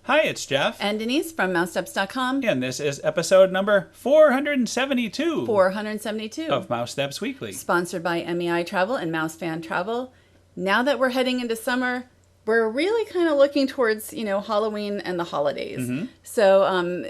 Hi, it's Jeff. And Denise from Mousesteps.com. And this is episode number 472. 472. Of Mousesteps Weekly. Sponsored by MEI Travel and Mouse Fan Travel. Now that we're heading into summer, we're really kind of looking towards, Halloween and the holidays. Mm-hmm. So,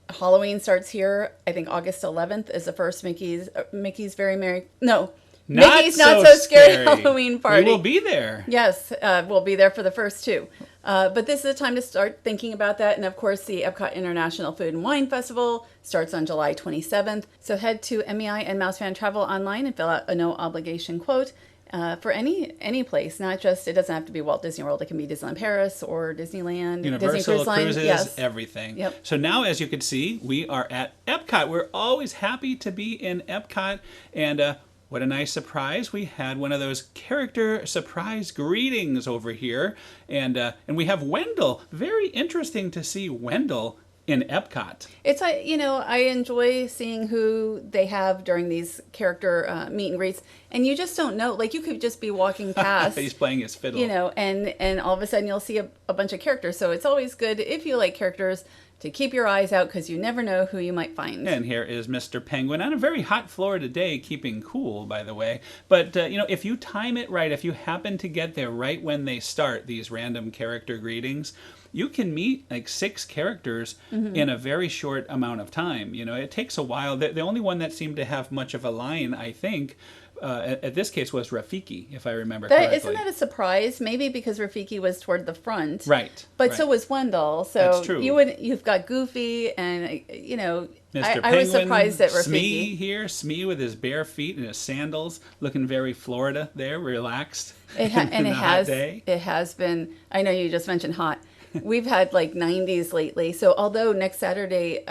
Halloween starts here. I think August 11th is the first Mickey's Very Merry... No. Mickey's Not So Scary Halloween Party. We will be there. Yes, we'll be there for the first two. But this is the time to start thinking about that. And of course, the Epcot International Food and Wine Festival starts on July 27th. So head to MEI and Mouse Fan Travel online and fill out a no obligation quote for any place. Not just, it doesn't have to be Walt Disney World. It can be Disneyland Paris or Disneyland. Universal Cruises, yes. Everything. Yep. So now, as you can see, we are at Epcot. We're always happy to be in Epcot. And what a nice surprise. We had one of those character surprise greetings over here. And we have Wendell. Very interesting to see Wendell in Epcot. It's, I enjoy seeing who they have during these character meet and greets. And you just don't know. Like, you could just be walking past. He's playing his fiddle. And all of a sudden you'll see a bunch of characters. So it's always good, if you like characters, to keep your eyes out, because you never know who you might find. And here is Mr. Penguin on a very hot Florida day, keeping cool, by the way. But, if you time it right, if you happen to get there right when they start, these random character greetings, you can meet like 6 characters in a very short amount of time. It takes a while. The only one that seemed to have much of a line, I think, at this case was Rafiki, if I remember correctly. Isn't that a surprise? Maybe because Rafiki was toward the front. Right. But so was Wendell. So that's true. You've got Goofy and, Mr. I was surprised at Rafiki. Smee here. Smee with his bare feet and his sandals, looking very Florida there, relaxed. It has been, I know you just mentioned hot. We've had like 90s lately. So although next Saturday,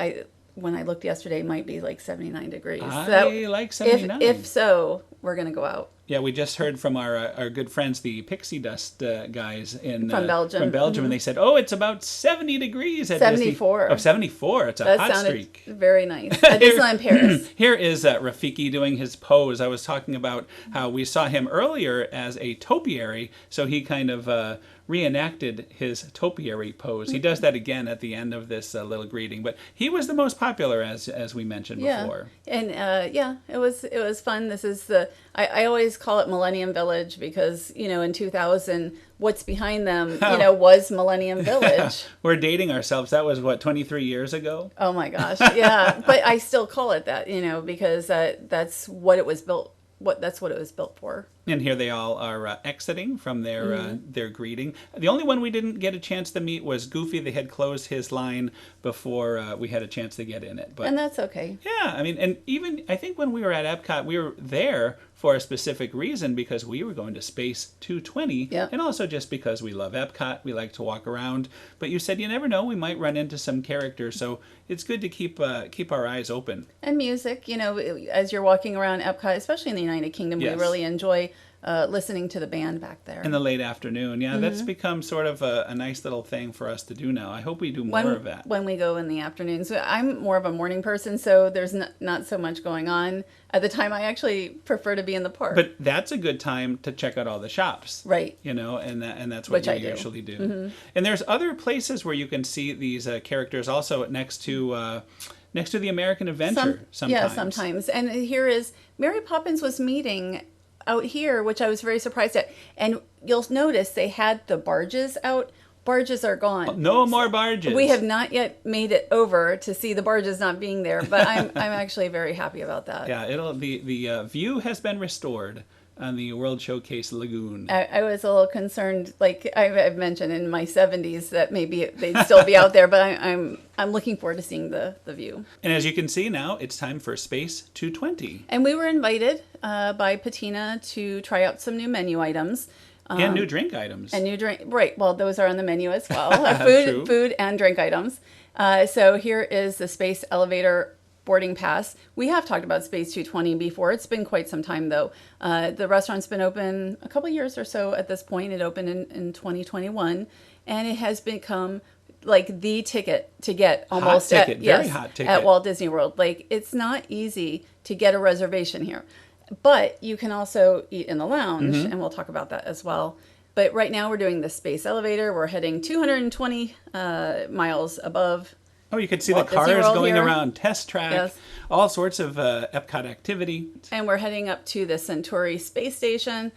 when I looked yesterday, it might be like 79 degrees. I like 79. If so, we're going to go out. Yeah, we just heard from our good friends, the Pixie Dust guys from Belgium. And they said, it's about 70 degrees at 74. 74. It's a that hot sounded streak. Very nice. At Disneyland Paris. Here is Rafiki doing his pose. I was talking about how we saw him earlier as a topiary, so he kind of reenacted his topiary pose. He does that again at the end of this little greeting, but he was the most popular, as we mentioned before. And it was fun. This is I always call it Millennium Village because in 2000 what's behind them was Millennium Village. We're dating ourselves. That was 23 years ago. Oh my gosh, yeah. But I still call it that, because that's what it was built. That's what it was built for. And here they all are exiting from their greeting. The only one we didn't get a chance to meet was Goofy. They had closed his line before we had a chance to get in it. And that's okay. Yeah, and even I think when we were at Epcot, we were there for a specific reason because we were going to Space 220. Yep. And also just because we love Epcot. We like to walk around. But you said you never know. We might run into some characters. So it's good to keep our eyes open. And music, as you're walking around Epcot, especially in the United Kingdom, yes. We really enjoy listening to the band back there. In the late afternoon. Yeah, that's become sort of a nice little thing for us to do now. I hope we do more of that. When we go in the afternoons. I'm more of a morning person, so there's not so much going on. At the time, I actually prefer to be in the park. But that's a good time to check out all the shops. Right. And that's what you usually do. Mm-hmm. And there's other places where you can see these characters also next to the American Adventure sometimes. Yeah, sometimes. And here is Mary Poppins was meeting out here, which I was very surprised at. And you'll notice they had the barges out. Barges are gone. No more barges. We have not yet made it over to see the barges not being there, but I'm actually very happy about that. Yeah, the view has been restored on the World Showcase Lagoon. I was a little concerned, like I've mentioned in my 70s, that maybe they'd still be out there, but I'm looking forward to seeing the view. And as you can see now, it's time for Space 220. And we were invited by Patina to try out some new menu items. And new drink items. And new drink, right. Well, those are on the menu as well. True. Food and drink items. So here is the Space Elevator boarding pass. We have talked about Space 220 before. It's been quite some time, though. The restaurant's been open a couple years or so at this point. It opened in 2021, and it has become like the ticket to get almost hot ticket. At Walt Disney World. Like, it's not easy to get a reservation here. But you can also eat in the lounge, and we'll talk about that as well. But right now we're doing the space elevator. We're heading 220 miles above. Oh, you could see Walt the Disney cars World going here. around test track, Yes. all sorts of Epcot activity. And we're heading up to the Centauri space station.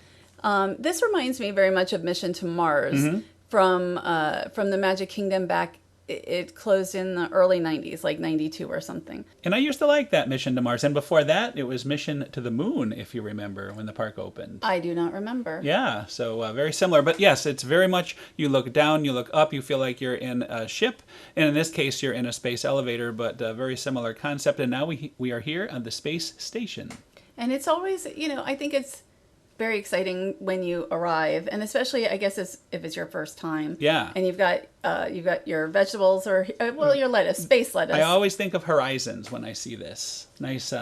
This reminds me very much of Mission to Mars from the Magic Kingdom back. It closed in the early 90s, like 92 or something. And I used to like that Mission to Mars. And before that, it was Mission to the Moon, if you remember, when the park opened. I do not remember. Yeah, so very similar. But yes, it's very much, you look down, you look up, you feel like you're in a ship. And in this case, you're in a space elevator, but very similar concept. And now we are here on the space station. And it's always, I think it's very exciting when you arrive, and especially I guess if it's your first time. Yeah. And you've got your vegetables or your lettuce, space lettuce. I always think of Horizons when I see this. Nice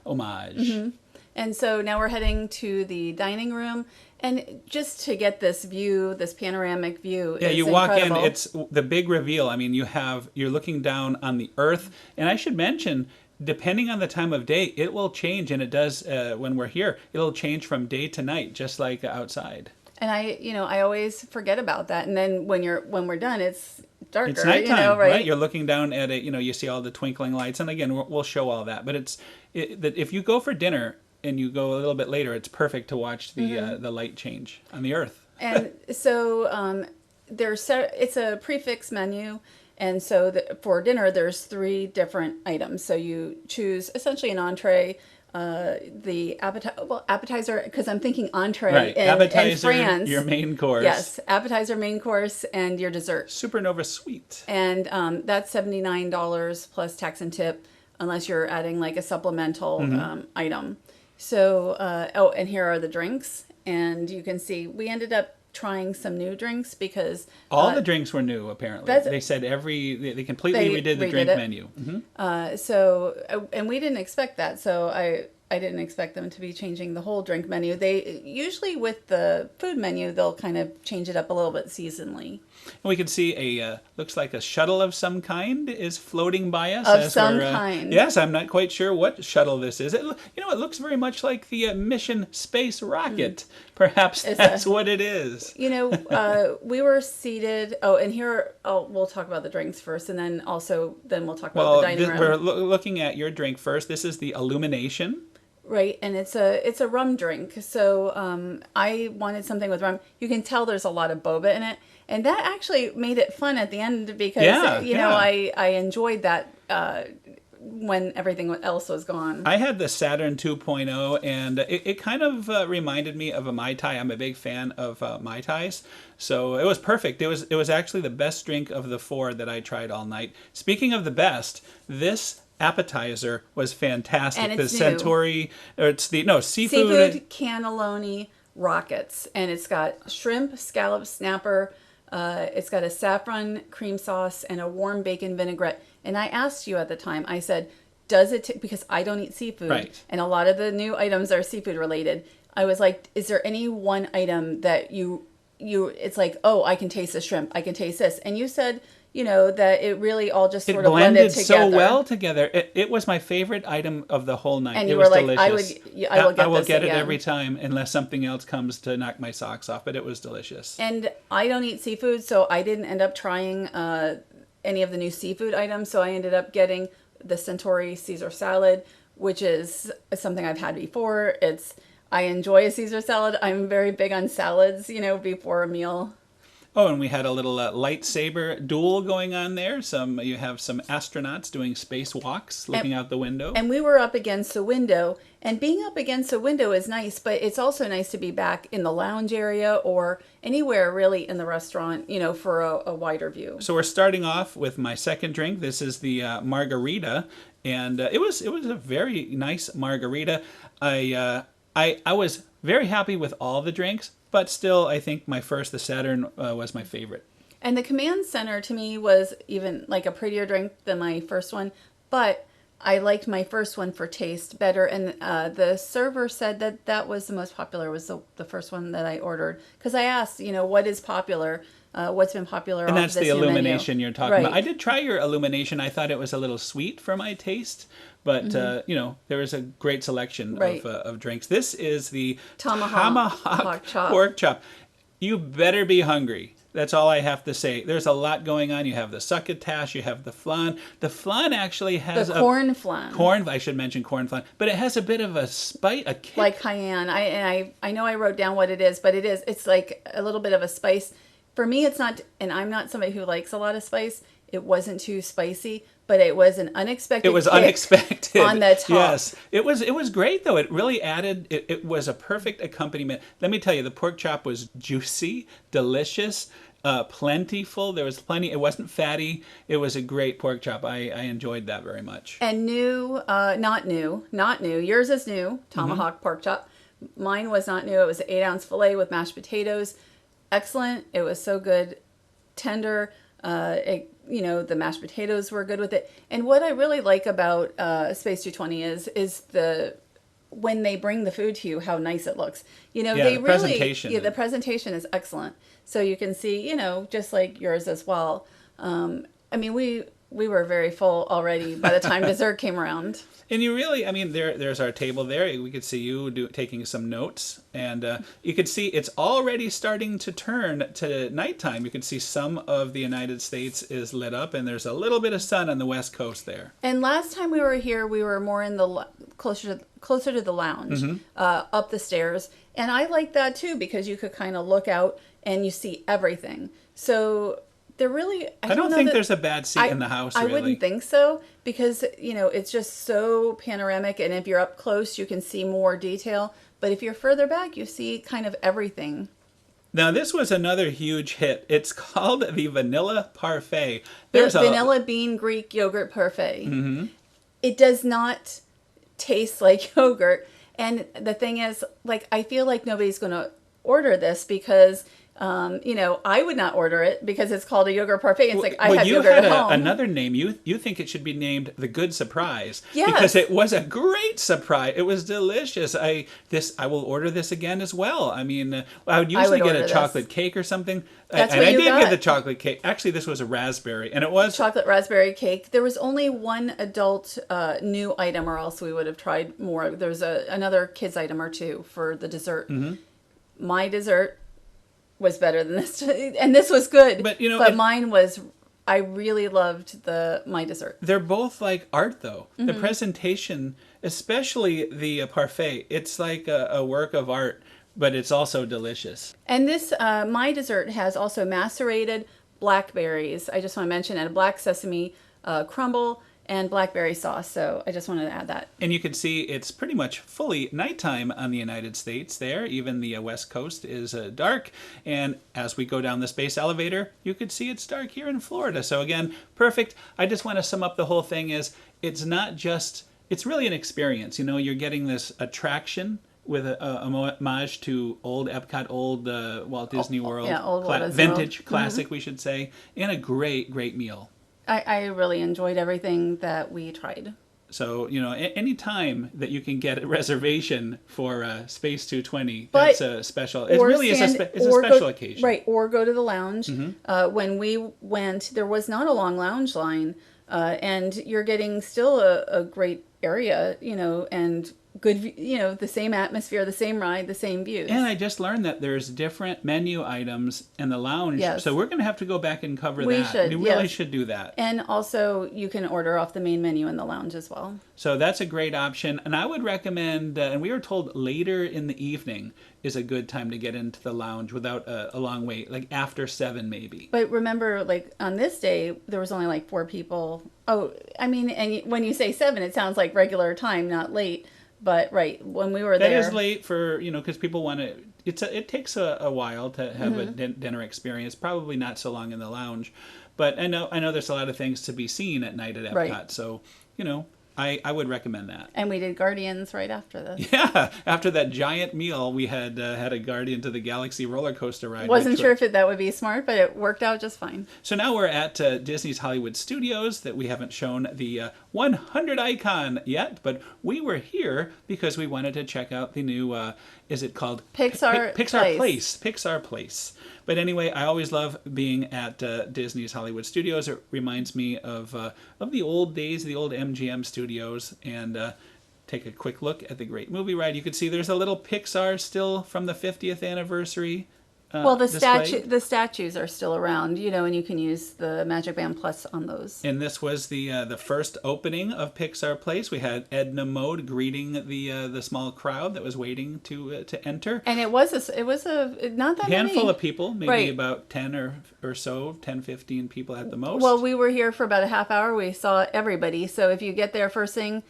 homage. And so now we're heading to the dining room, and just to get this view, this panoramic view. Yeah, is you walk incredible. in, it's the big reveal. I mean, you're looking down on the Earth, and I should mention, depending on the time of day, it will change, and it does when we're here. It'll change from day to night, just like outside. And I always forget about that. And then when we're done, it's darker. It's nighttime, right? right? You're looking down at it. You see all the twinkling lights, and again, we'll show all that. But if you go for dinner and you go a little bit later, it's perfect to watch the light change on the Earth. And so it's a prefix menu. And so for dinner, there's 3 different items. So you choose essentially an entree, the appetizer, because I'm thinking entree Right, in appetizer, France. your main course. Yes, appetizer, main course, and your dessert. Supernova Sweet. And that's $79 plus tax and tip, unless you're adding like a supplemental item. So, and here are the drinks. And you can see we ended up trying some new drinks because all the drinks were new. Apparently, they said they completely redid the drink menu. And we didn't expect that. So I didn't expect them to be changing the whole drink menu. They usually with the food menu they'll kind of change it up a little bit seasonally. And we can see looks like a shuttle of some kind is floating by us. Of some kind. Yes, I'm not quite sure what shuttle this is. It looks very much like the Mission Space Rocket. Perhaps that's what it is. We were seated. Oh, and here, we'll talk about the drinks first, and then we'll talk about the dining room. We're looking at your drink first. This is the Illumination. Right, and it's a rum drink. So I wanted something with rum. You can tell there's a lot of boba in it, and that actually made it fun at the end because I enjoyed that when everything else was gone. I had the Saturn 2.0, and it kind of reminded me of a Mai Tai. I'm a big fan of Mai Tais, so it was perfect. It was actually the best drink of the 4 that I tried all night. Speaking of the best, this appetizer was fantastic. And it's the Centauri, seafood cannelloni rockets, and it's got shrimp, scallop, snapper. It's got a saffron cream sauce and a warm bacon vinaigrette. And I asked you at the time, I said, does it, because I don't eat seafood, right, and a lot of the new items are seafood related. I was like, is there any one item that it's like, oh, I can taste the shrimp, I can taste this. And you said, that it really all just sort of blended together. so well together. It was my favorite item of the whole night. And it you was were like, delicious. I will get it every time unless something else comes to knock my socks off, but it was delicious. And I don't eat seafood, so I didn't end up trying any of the new seafood items. So I ended up getting the Centauri Caesar salad, which is something I've had before. I enjoy a Caesar salad. I'm very big on salads, before a meal. Oh, and we had a little lightsaber duel going on there. You have some astronauts doing spacewalks, looking out the window. And we were up against the window. And being up against the window is nice, but it's also nice to be back in the lounge area or anywhere really in the restaurant, for a wider view. So we're starting off with my second drink. This is the margarita, and it was a very nice margarita. I was very happy with all the drinks. But still, I think the Saturn was my favorite. And the Command Center to me was even like a prettier drink than my first one. But I liked my first one for taste better. And the server said that was the most popular, was the first one that I ordered. Because I asked, what is popular? What's been popular and on that's this the new Illumination menu. You're talking about. I did try your Illumination. I thought it was a little sweet for my taste. But, there was a great selection of drinks. This is the Tomahawk Pork Pork Chop. You better be hungry. That's all I have to say. There's a lot going on. You have the succotash, you have the flan. The flan actually has The corn flan. Corn, I should mention corn flan, but it has a bit of a spice, a kick. Like cayenne. I know I wrote down what it is, but it's like a little bit of a spice. For me, it's not, and I'm not somebody who likes a lot of spice. It wasn't too spicy, but it was an unexpected It was kick unexpected on the top. Yes, it was great though. It really added. It was a perfect accompaniment. Let me tell you, the pork chop was juicy, delicious, plentiful. There was plenty. It wasn't fatty. It was a great pork chop. I enjoyed that very much. And new, not new. Yours is new, tomahawk pork chop. Mine was not new. It was an 8-ounce filet with mashed potatoes. Excellent. It was so good, tender. The mashed potatoes were good with it. And what I really like about Space 220 is when they bring the food to you, how nice it looks. They the really presentation. the presentation is excellent. So you can see, just like yours as well. We were very full already by the time dessert came around. And you really, there's our table there. We could see you taking some notes. And you could see it's already starting to turn to nighttime. You can see some of the United States is lit up, and there's a little bit of sun on the west coast there. And last time we were here, we were more in the closer to the lounge, up the stairs. And I like that too, because you could kind of look out and you see everything. So they're really... I don't think there's a bad seat in the house, really. I wouldn't think so, because, it's just so panoramic, and if you're up close, you can see more detail. But if you're further back, you see kind of everything. Now, this was another huge hit. It's called the Vanilla Parfait. There's Vanilla Bean Greek Yogurt Parfait. Mm-hmm. It does not taste like yogurt. And the thing is, I feel like nobody's going to order this because... I would not order it because it's called a yogurt parfait. It's I have yogurt at home. Another name. You think it should be named the Good Surprise. Yes. Because it was a great surprise. It was delicious. I will order this again as well. I would usually get a chocolate cake or something. That's and what I you did got. get the chocolate cake. Actually, this was a raspberry, and it was chocolate raspberry cake. There was only one adult new item, or else we would have tried more. There was another kids item or two for the dessert. Mm-hmm. My dessert was better than this, and this was good. But mine was. I really loved my dessert. They're both like art, though. Mm-hmm. The presentation, especially the parfait, it's like a work of art, but it's also delicious. And this my dessert has also macerated blackberries. I just want to mention, and a black sesame crumble. And blackberry sauce, so I just wanted to add that. And you can see it's pretty much fully nighttime on the United States there. Even the West Coast is dark. And as we go down the space elevator, you could see it's dark here in Florida. So again, perfect. I just want to sum up the whole thing it's not just, it's really an experience. You're getting this attraction with a homage to old Epcot, old Walt Disney World. Yeah, old Walt Disney vintage, World. classic, Mm-hmm. we should say. And a great, great meal. I really enjoyed everything that we tried. So, any time that you can get a reservation for Space 220, that's a special. It really is a special occasion. Right, or go to the lounge. Mm-hmm. When we went, there was not a long lounge line, and you're getting still a great area, and good, the same atmosphere, the same ride, the same views. And I just learned that there's different menu items in the lounge. Yes. So we're going to have to go back and cover that. We really should do that. And also, you can order off the main menu in the lounge as well. So that's a great option. And I would recommend, and we were told later in the evening is a good time to get into the lounge without a long wait, like after 7 maybe. But remember, on this day, there was only 4 people. Oh, and when you say 7, it sounds like regular time, not late. But right, when we were there... That is late for, because people want to... It takes a while to have a dinner experience, probably not so long in the lounge. But I know there's a lot of things to be seen at night at Epcot. Right. So, I would recommend that. And we did Guardians right after this. Yeah, after that giant meal, we had a Guardian to the Galaxy roller coaster ride. Wasn't sure if that would be smart, but it worked out just fine. So now we're at Disney's Hollywood Studios that we haven't shown the 100 icon yet, but we were here because we wanted to check out the new, is it called? Pixar Place. Pixar Place. But anyway, I always love being at Disney's Hollywood Studios. It reminds me of the old days, the old MGM studios, and take a quick look at the great movie ride. You can see there's a little Pixar still from the 50th anniversary Well, displayed. the statues are still around, and you can use the Magic Band Plus on those. And this was the first opening of Pixar Place. We had Edna Mode greeting the small crowd that was waiting to enter. And it was not that Handful many. of people, maybe Right. about 10 or so, 10, 15 people at the most. Well, we were here for about a half hour. We saw everybody. So if you get there first thing,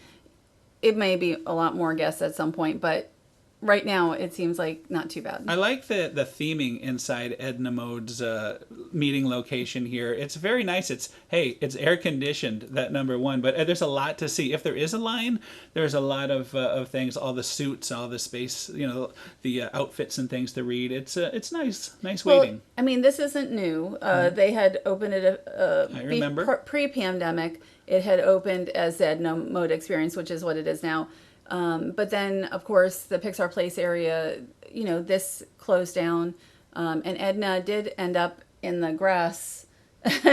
it may be a lot more guests at some point, but right now it seems like not too bad. I like the theming inside Edna Mode's meeting location here. It's very nice. It's air conditioned, that number one, but there's a lot to see. If there is a line, there's a lot of things, all the suits, all the space, the outfits and things to read. It's nice waiting. Well, I mean, this isn't new. They had opened it I remember. pre-pandemic. It had opened as the Edna Mode Experience, which is what it is now. But then, of course, the Pixar Place area, this closed down. And Edna did end up in the grass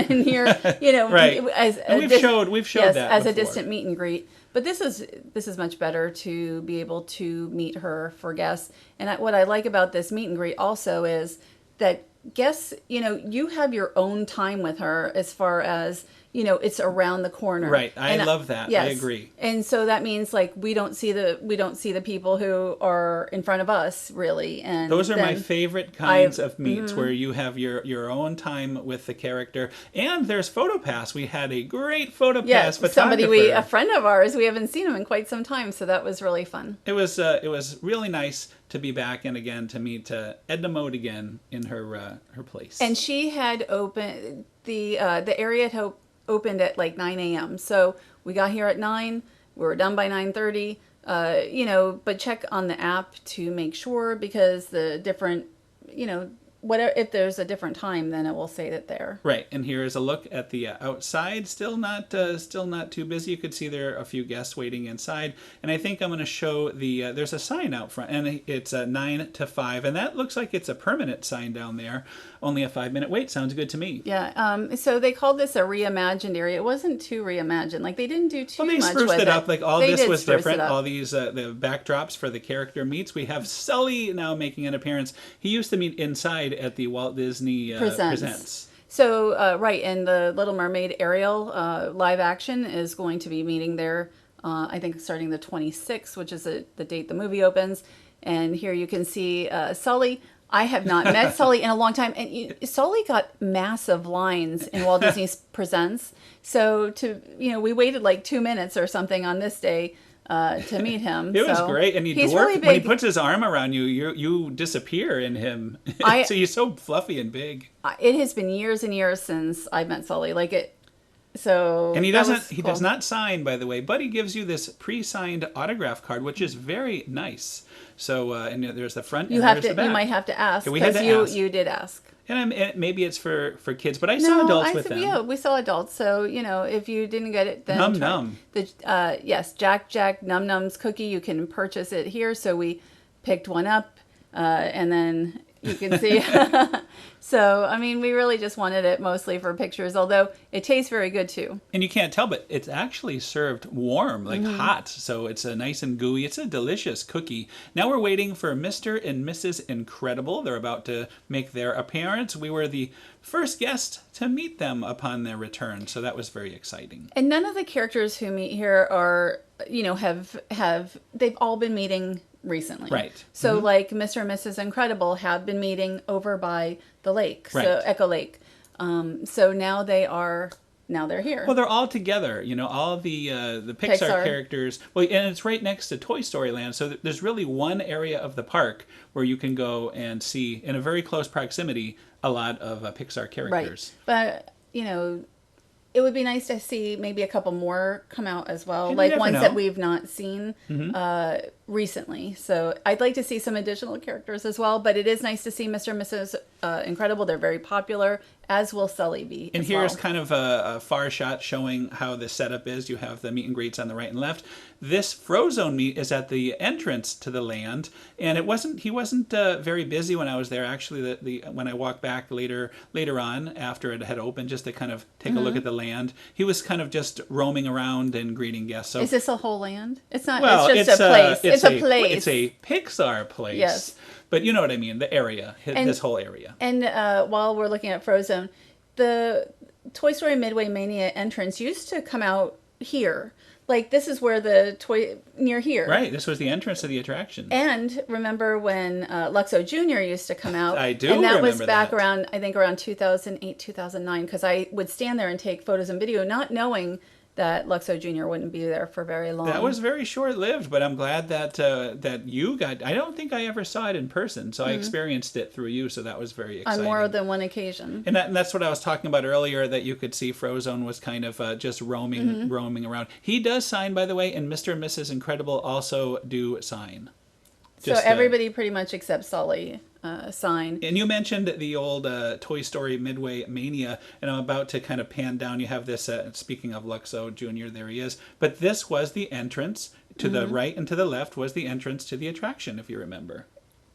near, Right. and we've showed that as a before. distant meet and greet. But this is much better to be able to meet her for guests. And what I like about this meet and greet also is that guests, you have your own time with her as far as, it's around the corner. Right. I love that. Yes. I agree. And so that means like we don't see the people who are in front of us really. And Those are my then favorite kinds of meets where you have your own time with the character. And there's PhotoPass. We had a great PhotoPass photographer. a friend of ours, we haven't seen him in quite some time, so that was really fun. It was really nice to be back and again to meet Edna Mode again in her place. And she had opened the area had opened at like 9 a.m. So we got here at 9. We were done by 9:30. But check on the app to make sure because the different, whatever, if there's a different time, then it will say that there. Right, and here is a look at the outside. Still not too busy. You could see there are a few guests waiting inside, and I think I'm going to show there's a sign out front, and it's 9 to 5, and that looks like it's a permanent sign down there. Only a 5-minute wait. Sounds good to me. Yeah. So they called this a reimagined area. It wasn't too reimagined. Like they didn't do too much with it. They spruced it up. Like all this was different. All these the backdrops for the character meets. We have Sulley now making an appearance. He used to meet inside at the Walt Disney Presents. So, right, and the Little Mermaid Ariel live action is going to be meeting there, I think starting the 26th, which is the date the movie opens. And here you can see Sulley. I have not met Sulley in a long time. And Sulley got massive lines in Walt Disney Presents. So, we waited like 2 minutes or something on this day to meet him. It was great, and he's really big. When he puts his arm around you, you disappear in him. So he's so fluffy and big. It has been years and years since I met Sulley. And he does not sign, by the way, but he gives you this pre-signed autograph card, which is very nice. So and there's the front. You might have to ask because you did ask. And maybe it's for kids, but I saw adults with them. Yeah, we saw adults. So if you didn't get it, then Num Num. Yes, Jack Num Num's cookie. You can purchase it here. So we picked one up, and then you can see. So I mean, we really just wanted it mostly for pictures. Although it tastes very good too. And you can't tell, but it's actually served warm, like hot. So it's nice and gooey. It's a delicious cookie. Now we're waiting for Mr. and Mrs. Incredible. They're about to make their appearance. We were the first guest to meet them upon their return, so that was very exciting. And none of the characters who meet here are, they've all been meeting recently. Right. So like Mr. and Mrs. Incredible have been meeting over by the lake, right. So Echo Lake. So now they're here. Well, they're all together, all of the Pixar characters. Well, and it's right next to Toy Story Land, so there's really one area of the park where you can go and see, in a very close proximity, a lot of Pixar characters. Right. But, it would be nice to see maybe a couple more come out as well, And like ones that we've not seen recently. So I'd like to see some additional characters as well, but it is nice to see Mr. and Mrs. Incredible. They're very popular, as will Sulley be. And here's kind of a far shot showing how the setup is. You have the meet and greets on the right and left. This Frozone meet is at the entrance to the land, and he wasn't very busy when I was there. Actually, when I walked back later on after it had opened, just to kind of take a look at the land, he was kind of just roaming around and greeting guests. So is this a whole land? It's not. Well, it's just a place. It's a place. It's a Pixar place. Yes. But you know what I mean, the area, this whole area. And while we're looking at Frozone, the Toy Story Midway Mania entrance used to come out here. Like, this is where near here. Right, this was the entrance to the attraction. And remember when Luxo Jr. used to come out? I do And that remember was back that. around, I think, around 2008, 2009, because I would stand there and take photos and video, not knowing that Luxo Jr. wouldn't be there for very long. That was very short-lived, but I'm glad that that you got... I don't think I ever saw it in person, so I experienced it through you, so that was very exciting. On more than one occasion. And that's what I was talking about earlier, that you could see Frozone was kind of just roaming around. He does sign, by the way, and Mr. and Mrs. Incredible also do sign. So everybody pretty much except Sulley sign. And you mentioned the old Toy Story Midway Mania, and I'm about to kind of pan down. You have this, speaking of Luxo Jr., there he is. But this was the entrance. To the right and to the left was the entrance to the attraction, if you remember.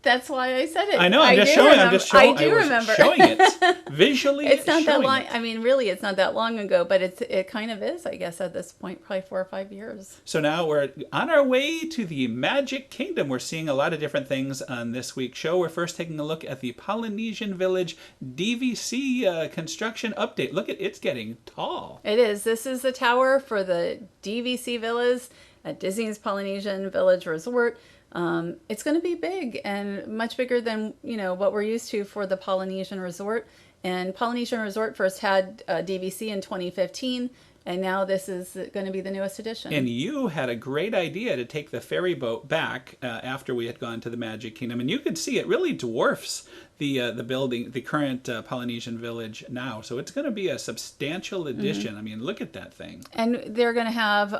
That's why I said it. I know, I'm just I do remember. Showing it. Visually It's not that long. it. I mean, really, it's not that long ago, but it kind of is, I guess, at this point, probably 4 or 5 years. So now we're on our way to the Magic Kingdom. We're seeing a lot of different things on this week's show. We're first taking a look at the Polynesian Village DVC construction update. Look, it's getting tall. It is. This is the tower for the DVC villas at Disney's Polynesian Village Resort. It's going to be big and much bigger than, what we're used to for the Polynesian Resort. And Polynesian Resort first had DVC in 2015, and now this is going to be the newest edition. And you had a great idea to take the ferry boat back after we had gone to the Magic Kingdom. And you could see it really dwarfs the building, the current Polynesian Village now. So it's going to be a substantial addition. I mean, look at that thing. And they're going to have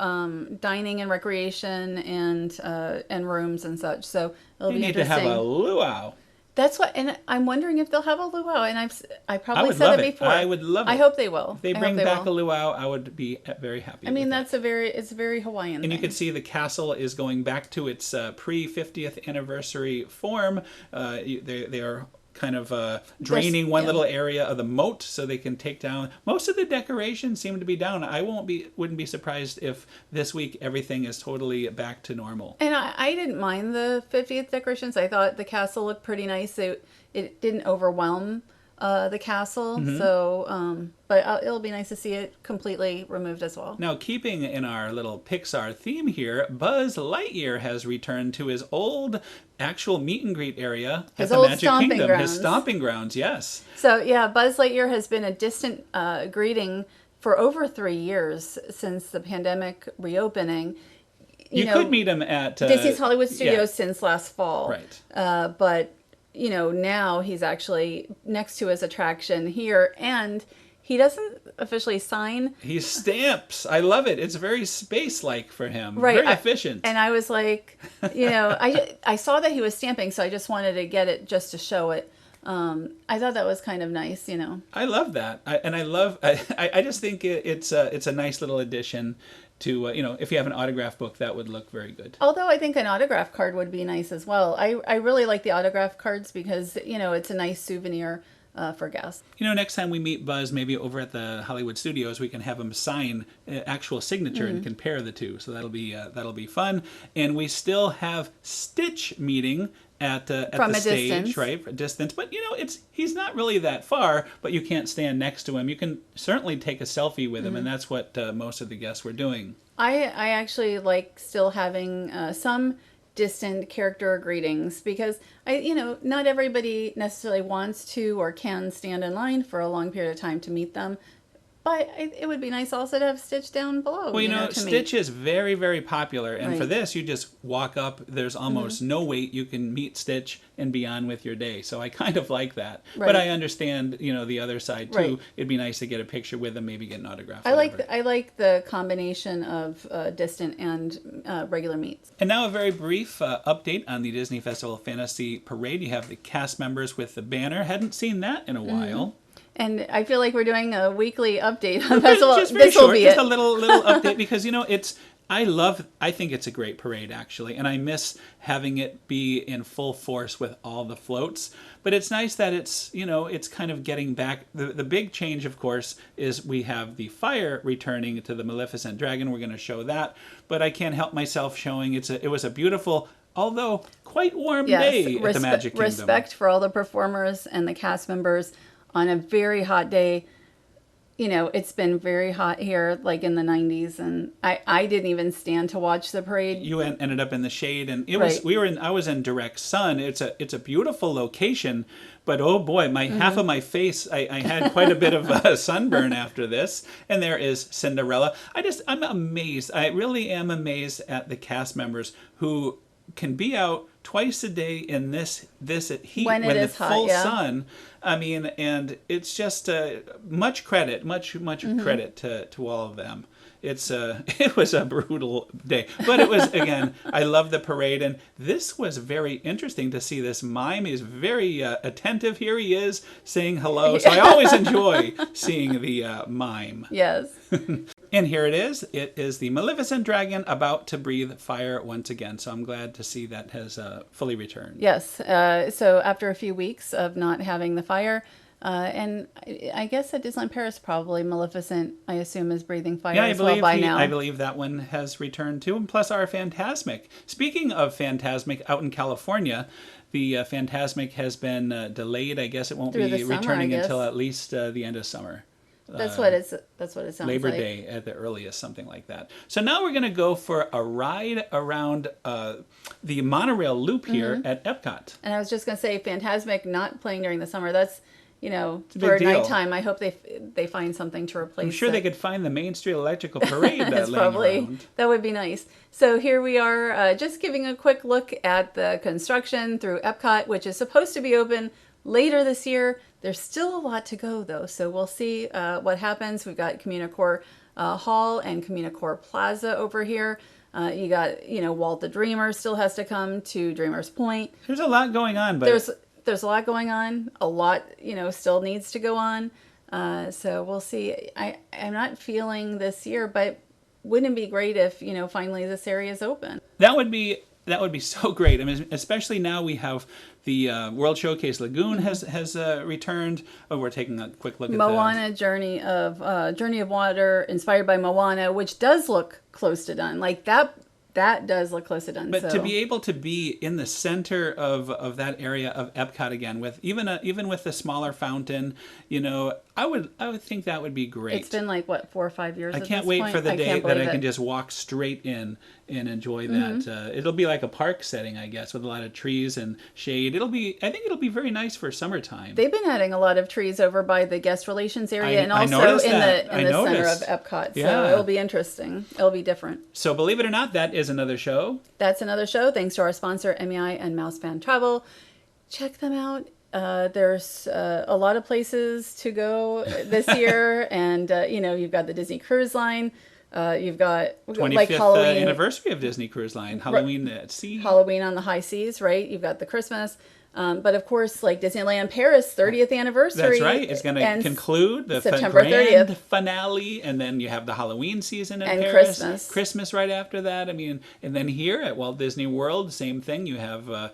dining and recreation and rooms and such. So it'll be interesting. You need to have a luau. That's what, and I'm wondering if they'll have a luau. And I probably would said love it it. before. I would love it. I hope they will. If they bring back a luau, I would be very happy. I mean, with it's a very Hawaiian And thing. you can see the castle is going back to its pre-50th anniversary form. They are kind of draining one little area of the moat so they can take down. Most of the decorations seem to be down. I wouldn't be surprised if this week everything is totally back to normal. And I didn't mind the 50th decorations. I thought the castle looked pretty nice. It didn't overwhelm the castle. So, but it'll be nice to see it completely removed as well. Now, keeping in our little Pixar theme here, Buzz Lightyear has returned to his old actual meet and greet area at the Magic Kingdom. His stomping grounds, yes. So, yeah, Buzz Lightyear has been a distant greeting for over 3 years since the pandemic reopening. You could meet him at Disney's Hollywood Studios since last fall. Right. But now he's actually next to his attraction here, and he doesn't officially sign. He stamps. I love it. It's very space-like for him. Right. Very efficient. And I was like, I saw that he was stamping, so I just wanted to get it just to show it. I thought that was kind of nice, I love that. I just think it's a nice little addition to, if you have an autograph book, that would look very good. Although I think an autograph card would be nice as well. I really like the autograph cards because, it's a nice souvenir for guests. Next time we meet Buzz, maybe over at the Hollywood Studios, we can have him sign actual signature and compare the two. So that'll be fun. And we still have Stitch meeting at the stage, distance. right? A distance. But he's not really that far, but you can't stand next to him. You can certainly take a selfie with him, and that's what most of the guests were doing. I actually like still having some distant character greetings because not everybody necessarily wants to or can stand in line for a long period of time to meet them. But it would be nice also to have Stitch down below. Well, Stitch is very, very popular. And for Right. this, you just walk up. There's almost no wait. You can meet Stitch and be on with your day. So I kind of like that. Right. But I understand, the other side, too. Right. It'd be nice to get a picture with them, maybe get an autograph. I whatever. like the combination of distant and regular meets. And now a very brief update on the Disney Festival Fantasy Parade. You have the cast members with the banner. Hadn't seen that in a while. And I feel like we're doing a weekly update on festival. Just very This will short, be just it. a little update because I think it's a great parade actually, and I miss having it be in full force with all the floats. But it's nice that it's kind of getting back. The big change, of course, is we have the fire returning to the Maleficent dragon. We're going to show that, but I can't help myself showing it was a beautiful although quite warm Yes, day at the Magic Kingdom. respect for all the performers and the cast members on a very hot day. You know, it's been very hot here, like in the 90s, and I didn't even stand to watch the parade. You ended up in the shade, and it Right. was I was in direct sun. It's a beautiful location, but oh boy, my half of my face, I had quite a bit of sunburn after this. And there is Cinderella. I'm amazed. I really am amazed at the cast members who can be out twice a day in this heat When it is the hot, full yeah. sun. I mean, and it's just much credit credit to all of them. It was a brutal day, but it was, again, I love the parade, and this was very interesting to see. This mime is very attentive. Here he is saying hello, so I always enjoy seeing the mime. Yes. And here it is. It is the Maleficent dragon about to breathe fire once again. So I'm glad to see that has fully returned. Yes. So after a few weeks of not having the fire, and I guess at Disneyland Paris, probably Maleficent, I assume, is breathing fire Yeah, as well by now. I believe that one has returned too. And plus our Fantasmic. Speaking of Fantasmic, out in California, the Fantasmic has been delayed. I guess it won't Through be the summer, returning I guess. until at least the end of summer. That's what it sounds Labor like. Day at the earliest, something like that. So now we're going to go for a ride around the monorail loop here at Epcot. And I was just going to say, Fantasmic not playing during the summer. That's, you know, a big for deal. nighttime. I hope they find something to replace. I'm sure it. they could find the Main Street Electrical Parade It's laying probably around. that would be nice. So here we are, just giving a quick look at the construction through Epcot, which is supposed to be open later this year. There's still a lot to go, though, so we'll see what happens. We've got Communicore Hall and Communicore Plaza over here. You got, Walt the Dreamer still has to come to Dreamer's Point. There's a lot going on, but There's a lot going on. A lot, still needs to go on. So we'll see. I'm not feeling this year, but wouldn't it be great if, finally this area is open? that would be so great. I mean, especially now we have the World Showcase Lagoon has returned. Oh, we're taking a quick look at Moana Journey of Water, inspired by Moana, which does look close to done. Like that does look close to done. But so. to be able to be in the center of that area of Epcot again, with even with the smaller fountain, I would think that would be great. It's been like, what, 4 or 5 years I at can't this wait point? for the day that I can just. just walk straight in and enjoy that. It'll be like a park setting, I guess, with a lot of trees and shade. I think it'll be very nice for summertime. They've been adding a lot of trees over by the guest relations area and I also noticed in that. the I center of noticed. Epcot. So Yeah. it'll be interesting. It'll be different. So believe it or not, that is another show. That's another show. Thanks to our sponsor, MEI and Mousesteps Travel. Check them out. There's a lot of places to go this year. And, you've got the Disney Cruise Line. You've got 25th like Halloween. anniversary of Disney Cruise Line. Halloween at sea. Halloween on the high seas, right? You've got the Christmas. But of course, like Disneyland Paris 30th anniversary. That's right. It's going to conclude the September grand 30th. finale, and then you have the Halloween season in And Paris. Christmas. right after that. I mean, and then here at Walt Disney World, same thing. You have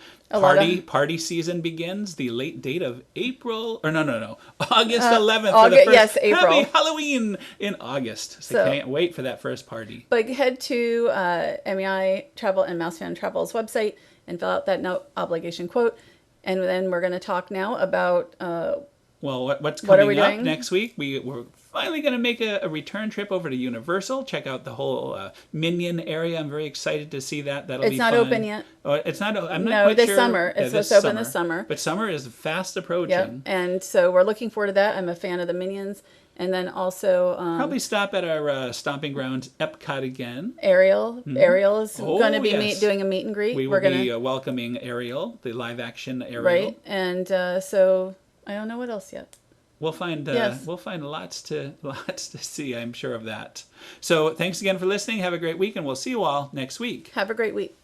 party season begins. The late date of April, or no, August 11th. For the first, yes, April. Happy Halloween in August. So can't wait for that first party. But head to MEI Travel and Mousefan Travel's website and fill out that no obligation quote. And then we're going to talk now about what's what are coming we up doing? next week. We're finally going to make a return trip over to Universal. Check out the whole Minion area. I'm very excited to see that. That'll be It's not fun. open yet. Oh, it's not. I'm not No, quite this sure. summer. It's supposed to open this summer. But summer is fast approaching. Yep. And so we're looking forward to that. I'm a fan of the Minions. And then also Probably stop at our stomping grounds, Epcot again. Ariel. Ariel is going to be yes. doing a meet and greet. We will We're gonna, be welcoming Ariel, the live action Ariel. right. And so I don't know what else yet. We'll find Yes. lots to see. I'm sure of that. So thanks again for listening. Have a great week, and we'll see you all next week. Have a great week.